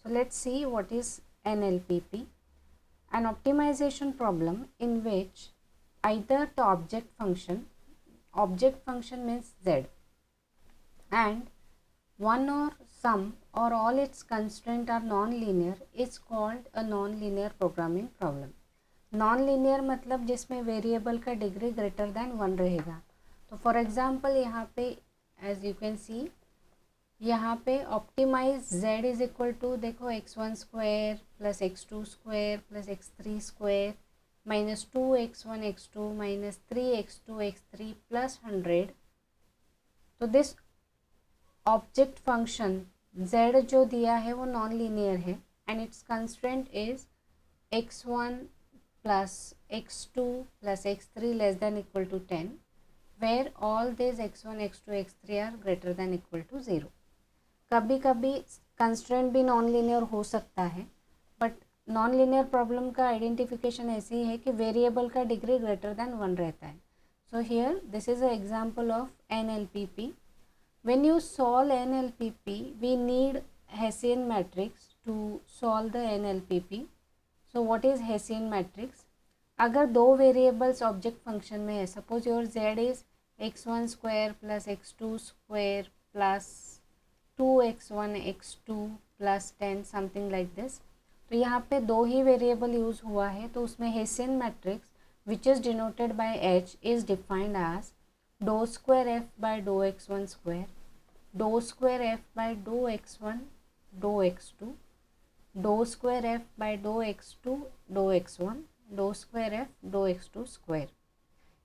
So let's see what is NLPP. An optimization problem in which either the object function means Z, and one or some or all its constraints are non-linear is called a non-linear programming problem. Non-linear मतलब जिसमें variable का degree greater than 1 रहेगा. तो for example यहाँ पे as you can see यहाँ पे optimize z is equal to देखो x1 square plus x2 square plus x3 square minus 2x1 x2 minus 3x2 x3 plus 100. तो दिस ऑब्जेक्ट फंक्शन z जो दिया है वो नॉन लीनियर है and it's constraint is x1 plus x2 plus x3 less than equal to 10 where all these x1 x2 x3 are greater than equal to 0. कभी कभी constraint भी non linear हो सकता है बट नॉन लीनियर प्रॉब्लम का identification ऐसे ही है कि वेरिएबल का डिग्री ग्रेटर देन 1 रहता है. So here this is a example of NLPP. When you solve NLPP, we need Hessian matrix to solve the NLPP. So what is Hessian matrix? अगर दो variables object function में है, suppose your z is x1 square plus x2 square plus 2x1 x2 plus 10 something like this. तो यहाँ पे दो ही variable use हुआ है तो उसमें Hessian matrix which is denoted by h is defined as dou square f by dou x1 square, dou square f by dou x1 dou x2, dou square f by dou x2 dou x1, dou square f dou x2 square.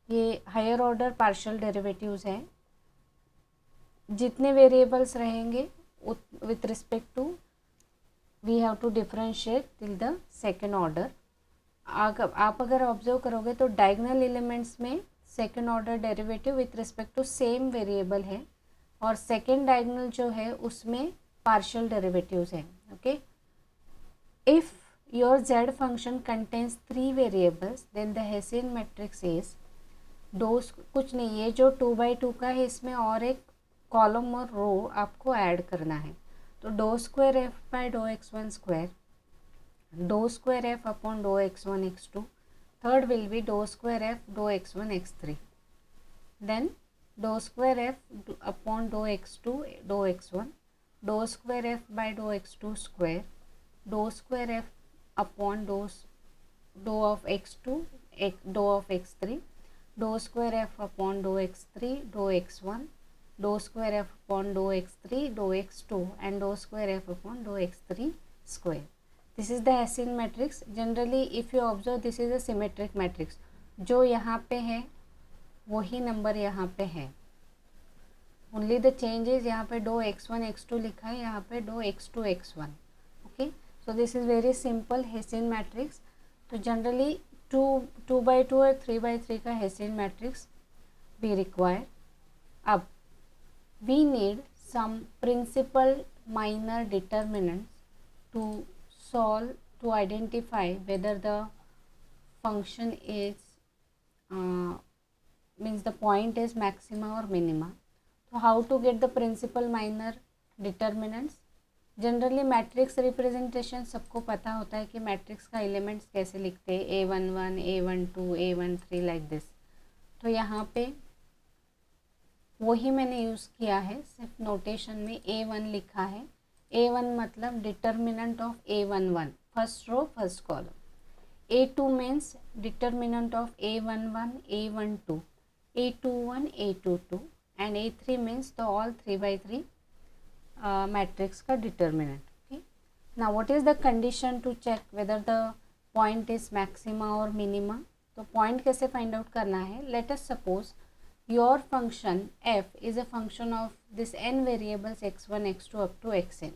ये higher order partial derivatives हैं. जितने variables रहेंगे with respect to we have to differentiate till the second order. आप अगर observe करोगे तो diagonal elements में second order derivative with respect to same variable है और सेकेंड डायगोनल जो है उसमें पार्शियल डेरिवेटिव्स हैं. Okay, if your z function contains 3 variables then the Hessian matrix is कुछ नहीं, ये जो 2/2 का है इसमें और एक कॉलम और रो आपको ऐड करना है. तो dough square f by dou x1 square, dou square f upon dou x1 x2, third will be dou square f dou x1 x3, then dou square f upon dou x2 dou x1, dou square f by dou x2 square, dou square f upon dou of x2 dou of x3, dou square f upon dou x3 dou x1, dou square f upon dou x3 dou x2 and do square f upon dou x3 square. This is the Hessian matrix. Generally if you observe this is a symmetric matrix. जो यहाँ पे है वही number यहाँ पे है. Only the change is यहाँ पे डो x1 x2 लिखा है, यहाँ पे dou x2 x1. Okay, so this is very simple Hessian matrix. तो generally 2/2 और 3/3 का Hessian matrix we require. अब we need some principal minor determinants to solve, to identify whether the function is means the point is maxima or minima. So how to get the principal minor determinants? Generally matrix representation सबको पता होता है कि matrix का elements कैसे लिखते हैं, A11 A12 A13 like this. तो यहाँ पे वही मैंने यूज़ किया है, सिर्फ नोटेशन में A1 लिखा है. A1 मतलब determinant of A11 first row first column. A2 means determinant of A11 A12 A21 A22 and A3 means the all 3/3 matrix का determinant. Okay, now what is the condition to check whether the point is maxima और minima. तो point कैसे find out करना है? Let us suppose your function f is a function of this n variables x1 x2 up to xn.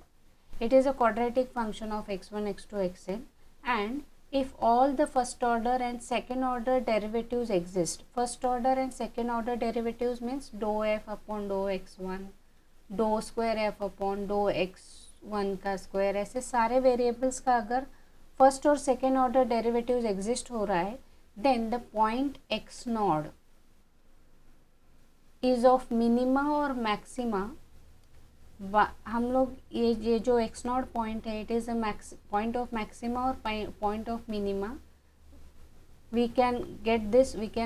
It is a quadratic function of x1 x2 xn and if all the first order and second order derivatives exist, first order and second order derivatives means dou f upon dou x1, dou square f upon dou x1 का square, ऐसे सारे variables का अगर first और second order derivatives exist हो रहा है then the point x Nord is of minima और मैक्सिमा हम लोग ये जो एक्स नॉट पॉइंट है, it is a point of maxima और point of minima. We can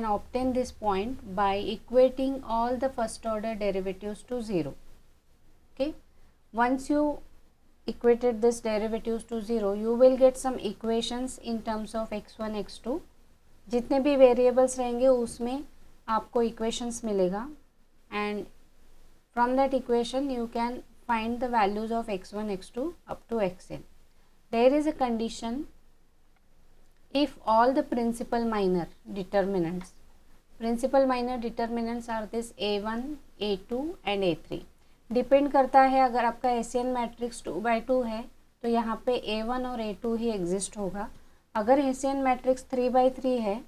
obtain this point by equating all the first order derivatives to 0. Okay, once you equated this derivatives to 0, you will get some equations in terms of x1 x2. जितने भी variables रहेंगे उसमें आपको equations मिलेगा, and from that equation you can find the values of x1 x2 up to xn. There is a condition if all the principal minor determinants are this a1 a2 and a3. Depend करता है, अगर आपका Asian matrix 2/2 है तो यहाँ पे a1 और a2 ही exist होगा. अगर एशियन मैट्रिक्स 3/3 है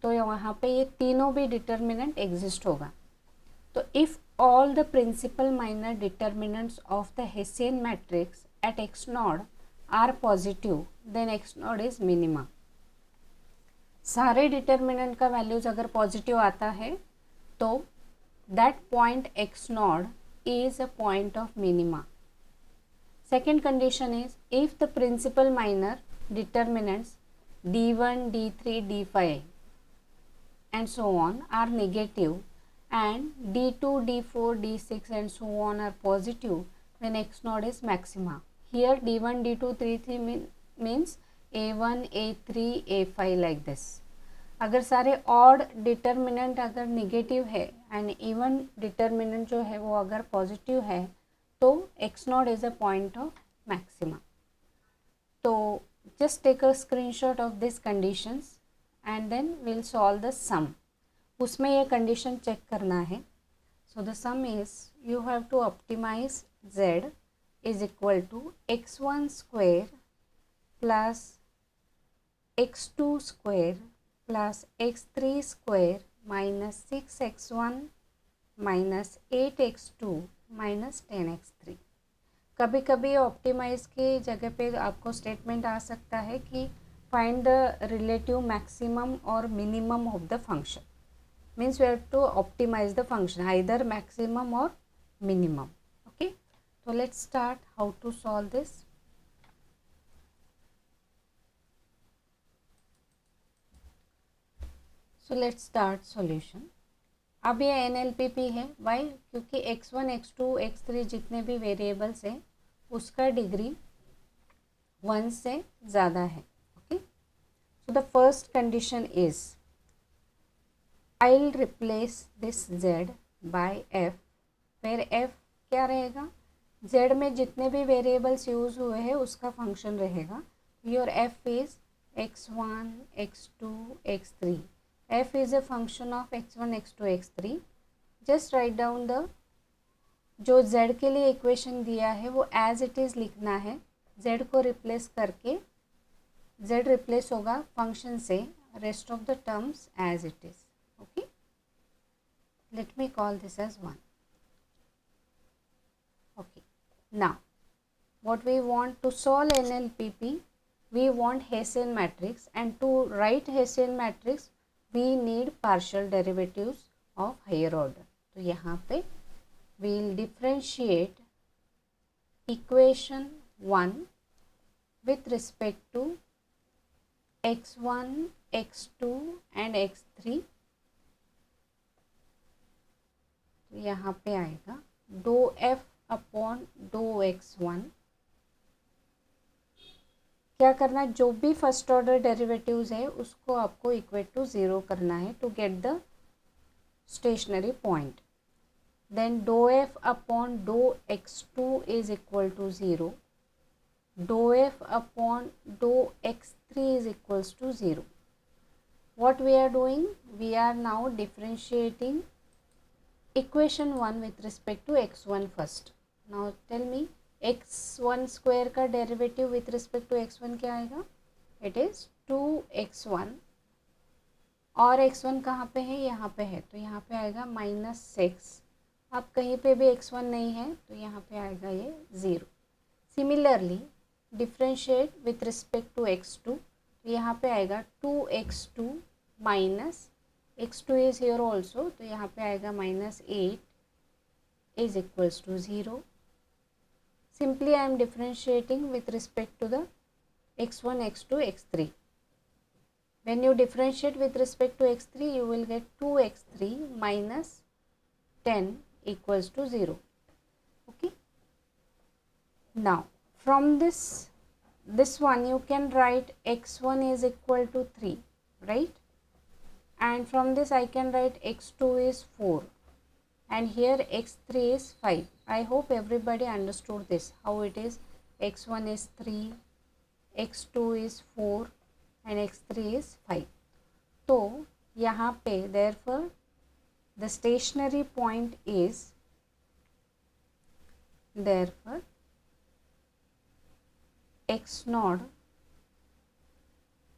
तो यहाँ पे ये तीनों भी डिटर्मिनेंट एग्जिस्ट होगा. तो if all the principal minor determinants of the Hessian matrix at x node are positive, then x node is minima. सारे डिटर्मिनेंट का वैल्यूज अगर पॉजिटिव आता है तो that point x Nord is a point of minima. Second condition is if the principal minor determinants d1 d3 d5 and so on are negative and d2 d4 d6 and so on are positive, then x node is maxima. Here d1 d2 d3 means a1 a3 a5 like this. अगर सारे odd determinant अगर negative है and even determinant जो है वो अगर positive है तो x nought is a point of maxima. तो just take a screenshot of this conditions and then will solve the sum. उसमें ये कंडीशन चेक करना है. So the sum is you have to optimize z is equal to x1 square plus x2 square plus x3 square minus 6x1 minus 8x2 minus 10x3. कभी कभी optimise की जगह पे आपको स्टेटमेंट आ सकता है कि फाइंड द रिलेटिव मैक्सिमम और minimum of the function. Means we have to optimize the function, either maximum or minimum. Okay, so let's start how to solve this. So let's start solution. अब ये NLPP है. Why? क्योंकि x1 x2 x3 जितने भी variables हैं उसका degree 1 से ज़्यादा है. Okay, so the first condition is I'll replace this z by f, where f क्या रहेगा, z में जितने भी वेरिएबल्स यूज़ हुए हैं उसका फंक्शन रहेगा. Your f is x1 x2 x3. f is a function of x1 x2 x3. Just write down the जो z के लिए इक्वेशन दिया है वो एज इट इज़ लिखना है. z को रिप्लेस करके z रिप्लेस होगा फंक्शन से, rest of the terms as it is. Okay, let me call this as 1. Okay, now what we want to solve NLPP, we want Hessian matrix, and to write Hessian matrix we need partial derivatives of higher order. तो यहाँ पे we will differentiate equation 1 with respect to x1 x2 and x3. यहाँ पे आएगा दो f upon दो x1. क्या करना, जो भी फर्स्ट ऑर्डर डेरिवेटिव्स है उसको आपको इक्वेट टू 0 करना है to get the stationary point. Then dou f upon dou x2 is equal to 0. दो f upon dou x3 is equals to 0. What we are doing, we are now differentiating equation 1 with respect to x1 first. Now tell me x1 square का derivative with respect to x1 क्या आएगा, it is 2x1 और x1 कहाँ पे है, यहाँ पे है तो यहाँ पे आएगा -6. अब कहीं पे भी x1 नहीं है तो यहाँ पे आएगा ये 0. Similarly differentiate with respect to x2 तो यहाँ पे आएगा 2x2 minus x2 is here also तो यहाँ पे आएगा -8 is equals to 0. simply I am differentiating with respect to the x1, x2, x3. When you differentiate with respect to x3, you will get 2x3 minus 10 equals to 0. Okay. Now from this one you can write x1 is equal to 3, right? And from this I can write x2 is 4 and here x3 is 5. I hope everybody understood this, how it is. x1 is 3, x2 is 4 and x3 is 5. तो यहाँ पे therefore the stationary point is, therefore x0,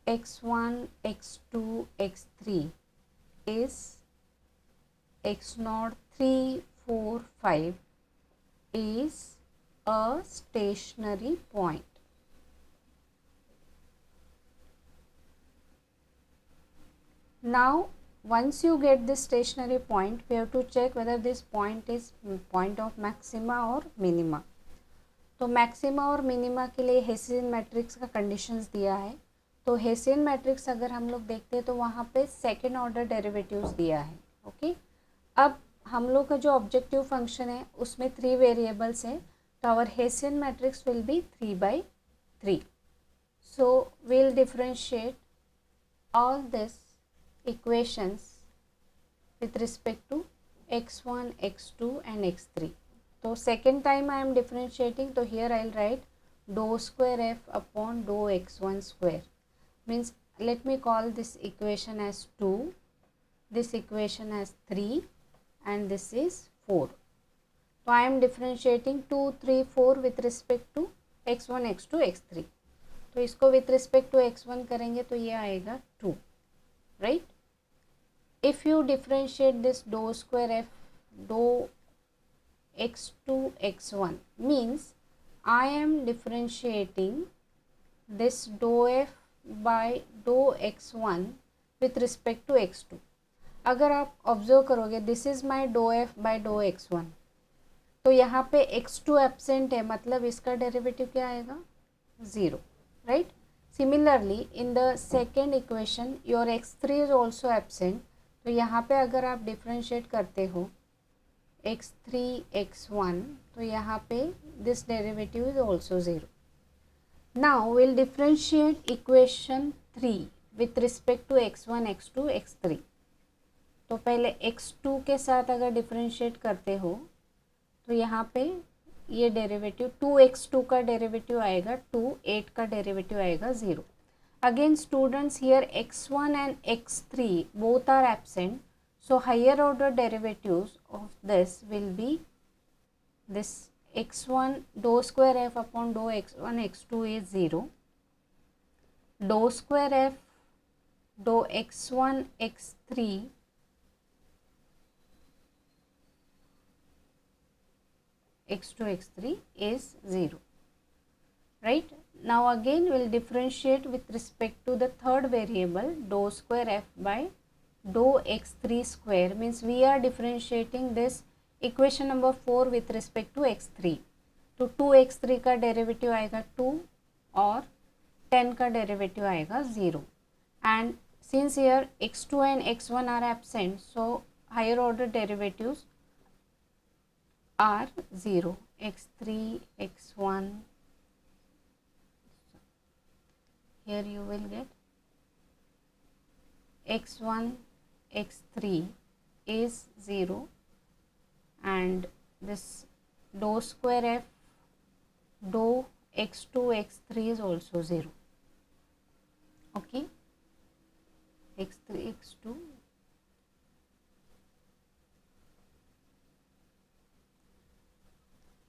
x1, x2, x3 is x0, 3, 4, 5 is a stationary point. Now once you get this stationary point, we have to check whether this point is point of maxima or minima. तो maxima और minima के लिए hessian matrix का conditions दिया है. तो hessian matrix अगर हम लोग देखते हैं तो वहाँ पे सेकेंड ऑर्डर डेरिवेटिव्स दिया है. ओके. अब हम लोग का जो ऑब्जेक्टिव फंक्शन है उसमें 3 वेरिएबल्स हैं, तो our Hessian matrix will be 3/3. So we'll differentiate all this equations with respect to x1, x2 and x3. तो second time I am differentiating, तो here I will write dou square f upon dou x1 square. Means let me call this equation as 2, this equation as 3 and this is 4. So I am differentiating 2, 3, 4 with respect to x1, x2, x3. तो इसको with respect to x1 करेंगे तो ये आएगा 2, right? If you differentiate this dou square f dou x2 x1 means I am differentiating this dou f by dou x1 with respect to x2. अगर आप observe करोगे this is my dou f by dou x1, तो यहाँ पे x2 absent है, मतलब इसका derivative क्या आएगा? 0, right? Similarly in the second equation your x3 is also absent, तो यहाँ पे अगर आप डिफ्रेंशिएट करते हो x3 x1, तो यहाँ पे this derivative is also 0. Now will differentiate equation 3 with respect to x1, x2, x3. तो पहले x2 के साथ अगर डिफ्रेंशिएट करते हो तो यहाँ पे ये डेरिवेटिव 2x2 का डेरिवेटिव आएगा 2, 8 का डेरिवेटिव आएगा 0. Again students, here x1 and x3 both are absent, so higher order derivatives of this will be this x1 dou square f upon dou x1 x2 is 0, dou square f dou x1 x3 x2 x3 is 0, right? Now again we will differentiate with respect to the third variable dou square f by dou x3 square, means we are differentiating this equation number 4 with respect to x3. तो 2x3 का derivative आएगा 2 और 10 का derivative आएगा 0. And since here x2 and x1 are absent, so higher order derivatives are 0. x3, x1, here you will get x1, x3 is 0 and this dou square f dou x2, x3 is also 0. Okay, x3, x2,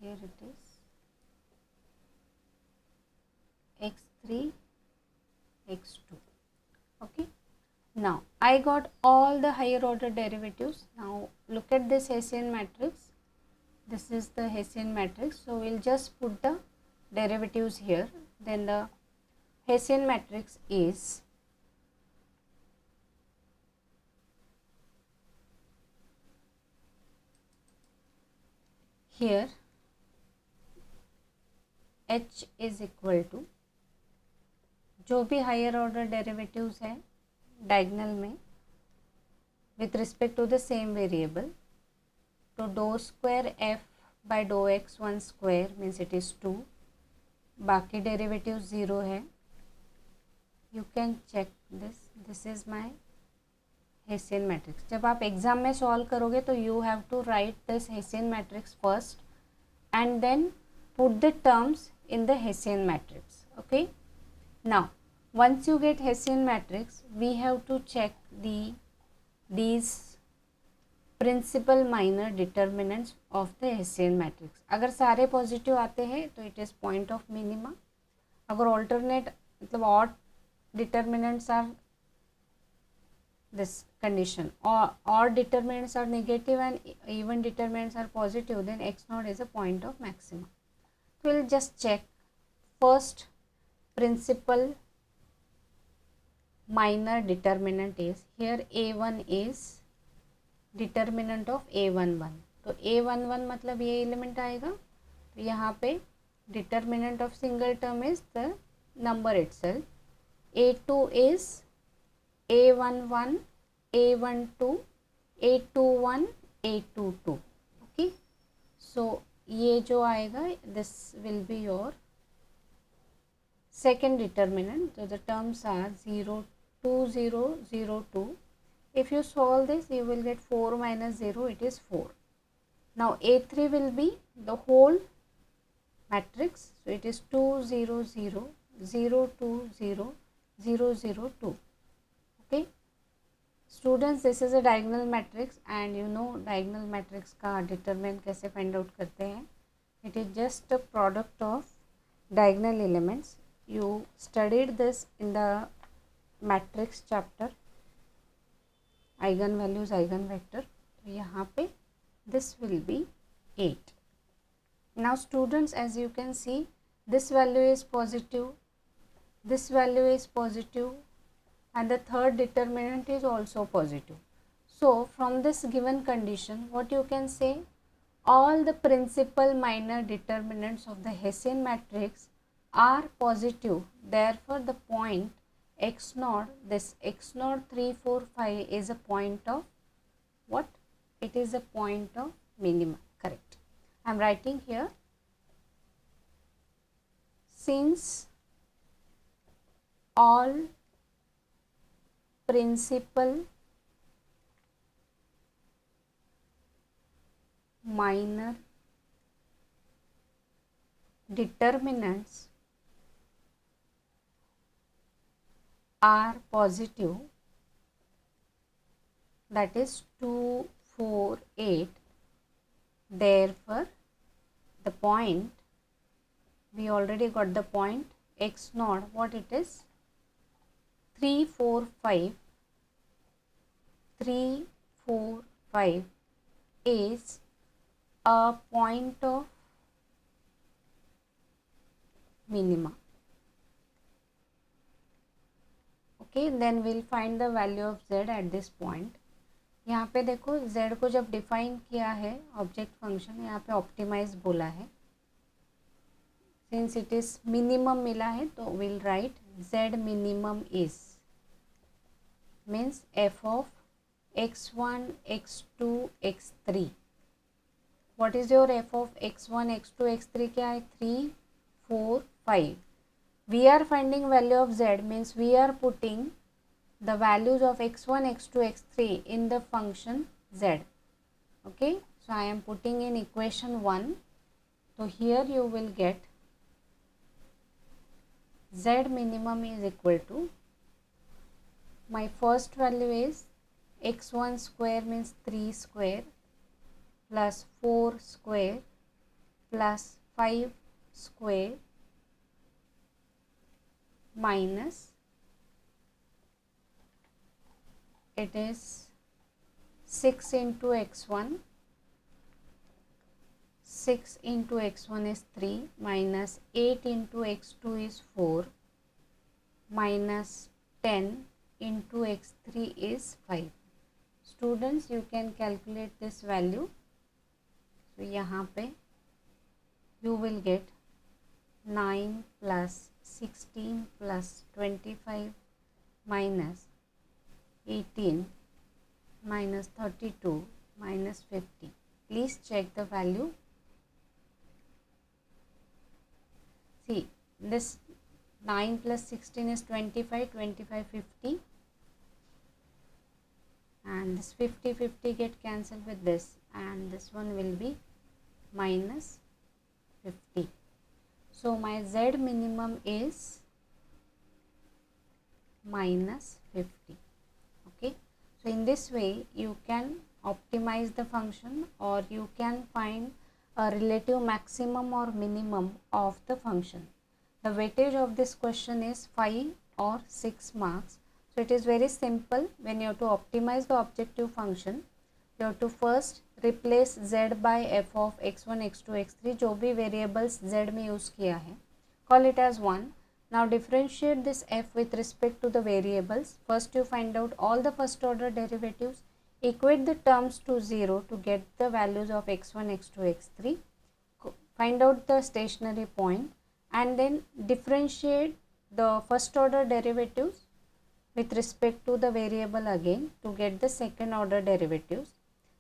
here it is x3, x2. Okay, now I got all the higher order derivatives. Now look at this Hessian matrix. This is the Hessian matrix, so we'll just put the derivatives here. Then the Hessian matrix is here h is equal to जो भी higher order derivatives है diagonal में with respect to the same variable, तो dough square f by डो x one square means it is 2, बाकी derivative 0 है. You can check this is my Hessian matrix. जब आप एग्जाम में सॉल्व करोगे तो you have to write this Hessian matrix first and then put the terms in the Hessian matrix. Okay, now once you get Hessian matrix, we have to check these principal minor determinants of the Hessian matrix. अगर सारे positive आते हैं तो it is point of minima. अगर alternate मतलब odd determinants are this condition, or odd determinants are negative and even determinants are positive, then x naught is a point of maxima. So we'll just check first principal minor determinant is here a1 is determinant of a11. तो a11 मतलब ये element आएगा, तो यहाँ पे determinant of single term is the number itself. a2 is a11, a12, a21, a22. Okay, so ये जो आएगा this will be your second determinant. तो the terms are 0, 2, 0, 0, 2. If you solve this, you will get 4 minus 0, it is 4. Now a3 will be the whole matrix, so it is 2, 0, 0, 0, 2, 0, 0, 0, 2. Okay, students, this is a diagonal matrix and you know diagonal matrix का determinant कैसे find out करते हैं. It is just a product of diagonal elements. You studied this in the matrix chapter, eigen values, eigen vector. तो यहाँ पे this will be 8. Now students, as you can see, this value is positive, this value is positive, and the third determinant is also positive. So from this given condition, what you can say, all the principal minor determinants of the Hessian matrix are positive. Therefore the point x naught, this x naught 3, 4, 5 is a point of what? It is a point of minima. Correct. I am writing here, since all principal minor determinants are positive, that is 2, 4, 8. Therefore the point, we already got the point x naught, what it is, 3, 4, 5, 3, 4, 5 is a point of minima. Okay, then we'll find the value of z at this point. यहाँ पे देखो z को जब define किया है object function, यहाँ पे optimise बोला है. सिंस इट इज मिनिमम मिला है तो will write z minimum is means f of x1, x2, x3. What is your f of x1, x2, x3 क्या है? 3, 4, 5. We are finding value of z means we are putting the values of x1, x2, x3 in the function z. Okay, so I am putting in equation 1. So here you will get z minimum is equal to, my first value is x1 square means 3 square plus 4 square plus 5 square minus, it is 6 into x1, 6 into x1 is 3 minus 8 into x2 is 4 minus 10 into x3 is 5. Students, you can calculate this value. So यहाँ पे you will get 9 plus 16 plus 25 minus 18 minus 32 minus 50. Please check the value. See, this 9 plus 16 is 25, 25, 50, and this 50, 50 get cancelled with this, and this one will be minus 50. So my Z minimum is minus 50. Okay, so in this way you can optimize the function, or you can find a relative maximum or minimum of the function. The weightage of this question is 5 or 6 marks. So it is very simple. When you have to optimize the objective function, you have to first replace z by f of x1, x2, x3, जो भी variables z में use किया है, call it as 1. Now differentiate this f with respect to the variables. First you find out all the first order derivatives, equate the terms to 0 to get the values of x1, x2, x3, find out the stationary point, and then differentiate the first order derivatives with respect to the variable again to get the second order derivatives.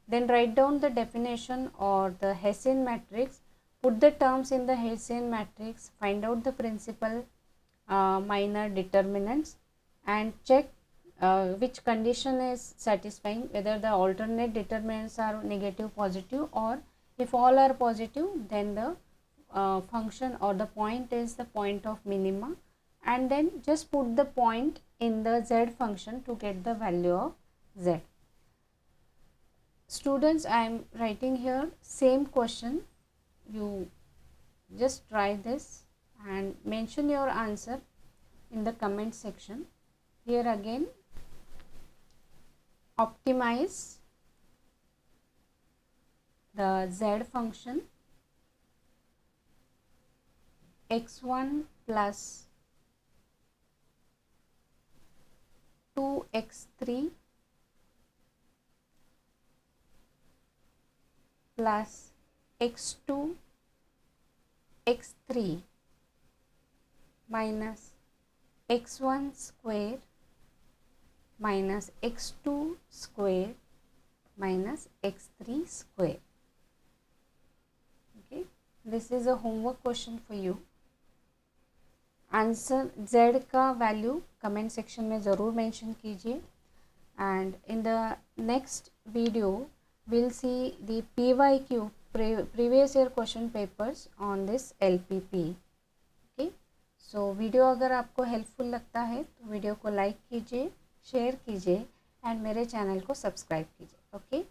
Then write down the definition or the Hessian matrix, put the terms in the Hessian matrix, find out the principal minor determinants, and check which condition is satisfying, whether the alternate determinants are negative, positive, or if all are positive, then the function or the point is the point of minima, and then just put the point in the z function to get the value of z. Students, I am writing here same question. You just try this and mention your answer in the comment section. Here again, optimize the z function x1 plus 2x3 plus x2 x3 minus x1 square minus x2 square minus x3 square. Okay, this is a homework question for you. Answer z का value comment section में ज़रूर mention कीजिए, and in the next video we'll see the PYQ, previous year question papers on this LPP. okay, so video अगर आपको helpful लगता है तो video को लाइक कीजिए, शेयर कीजिए, एंड मेरे चैनल को सब्सक्राइब कीजिए. ओके,